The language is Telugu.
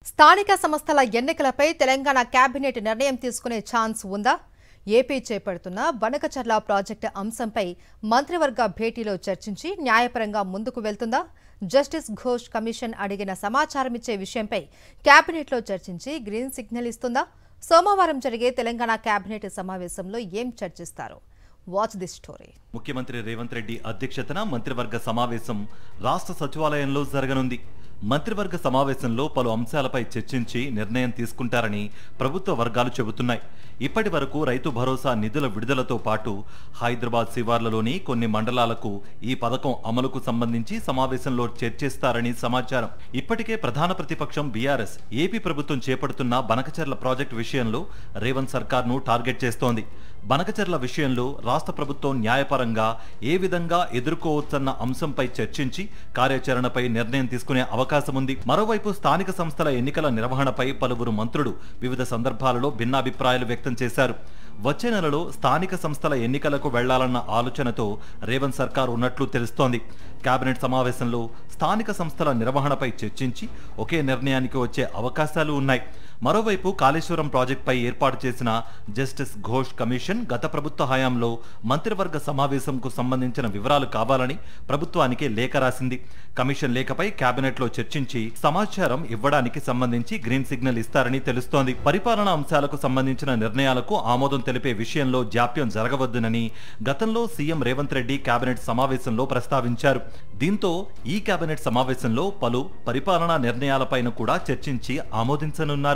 స్థానిక సంస్థల ఎన్నికలపై తెలంగాణ కేబినెట్ నిర్ణయం తీసుకునే ఛాన్స్ ఉందా? ఏపీ చేపడుతున్న బనకచర్ల ప్రాజెక్టు అంశంపై మంత్రివర్గ భేటీలో చర్చించి న్యాయపరంగా ముందుకు వెళ్తుందా? జస్టిస్ ఘోష్ కమిషన్ అడిగిన సమాచారం ఇచ్చే విషయంపై కేబినెట్లో చర్చించి గ్రీన్ సిగ్నల్ ఇస్తుందా? సోమవారం జరిగే తెలంగాణ కేబినెట్ సమావేశంలో ఏం చర్చిస్తారు? Watch this story. ముఖ్యమంత్రి రేవంత్ రెడ్డి అధ్యక్షతన మంత్రివర్గ సమావేశం రాష్ట్ర సచివాలయంలో జరగనుంది. మంత్రివర్గ సమావేశంలో పలు అంశాలపై చర్చించి నిర్ణయం తీసుకుంటారని ప్రభుత్వ వర్గాలు చెబుతున్నాయి. ఇప్పటి వరకు రైతు భరోసా నిధుల విడుదలతో పాటు హైదరాబాద్ శివార్లలోని కొన్ని మండలాలకు ఈ పథకం అమలుకు సంబంధించి సమావేశంలో చర్చిస్తారని సమాచారం. ఇప్పటికే ప్రధాన ప్రతిపక్షం బీఆర్ఎస్ ఏపీ ప్రభుత్వం చేపడుతున్న బనకచర్ల ప్రాజెక్టు విషయంలో రేవంత్ సర్కార్ను టార్గెట్ చేస్తోంది. బనకచర్ల విషయంలో రాష్ట్ర ప్రభుత్వం న్యాయపరంగా ఏ విధంగా ఎదుర్కోవచ్చన్న అంశంపై చర్చించి కార్యాచరణపై నిర్ణయం తీసుకునే అవకాశం ఉంది. మరోవైపు స్థానిక సంస్థల ఎన్నికల నిర్వహణపై పలువురు మంత్రులు వివిధ సందర్భాలలో భిన్నాభిప్రాయాలు వ్యక్తం చేశారు. వచ్చే నెలలో స్థానిక సంస్థల ఎన్నికలకు వెళ్లాలన్న ఆలోచనతో రేవంత్ సర్కార్ ఉన్నట్లు తెలుస్తోంది. కేబినెట్ సమావేశంలో స్థానిక సంస్థల నిర్వహణపై చర్చించి ఒకే నిర్ణయానికి వచ్చే అవకాశాలు ఉన్నాయి. మరోవైపు కాళేశ్వరం ప్రాజెక్టుపై ఏర్పాటు చేసిన జస్టిస్ ఘోష్ కమిషన్ గత ప్రభుత్వ హయాంలో మంత్రివర్గ సమావేశంకు సంబంధించిన వివరాలు కావాలని ప్రభుత్వానికి లేఖ రాసింది. కమిషన్ లేఖపై కేబినెట్లో చర్చించి సమాచారం ఇవ్వడానికి సంబంధించి గ్రీన్ సిగ్నల్ ఇస్తారని తెలుస్తోంది. పరిపాలనా అంశాలకు సంబంధించిన నిర్ణయాలకు ఆమోదం తెలిపే విషయంలో జాప్యం జరగవద్దునని గతంలో సీఎం రేవంత్ రెడ్డి కేబినెట్ సమావేశంలో ప్రస్తావించారు. దీంతో ఈ కేబినెట్ సమావేశంలో పలు పరిపాలనా నిర్ణయాలపైన కూడా చర్చించి ఆమోదించనున్నారు.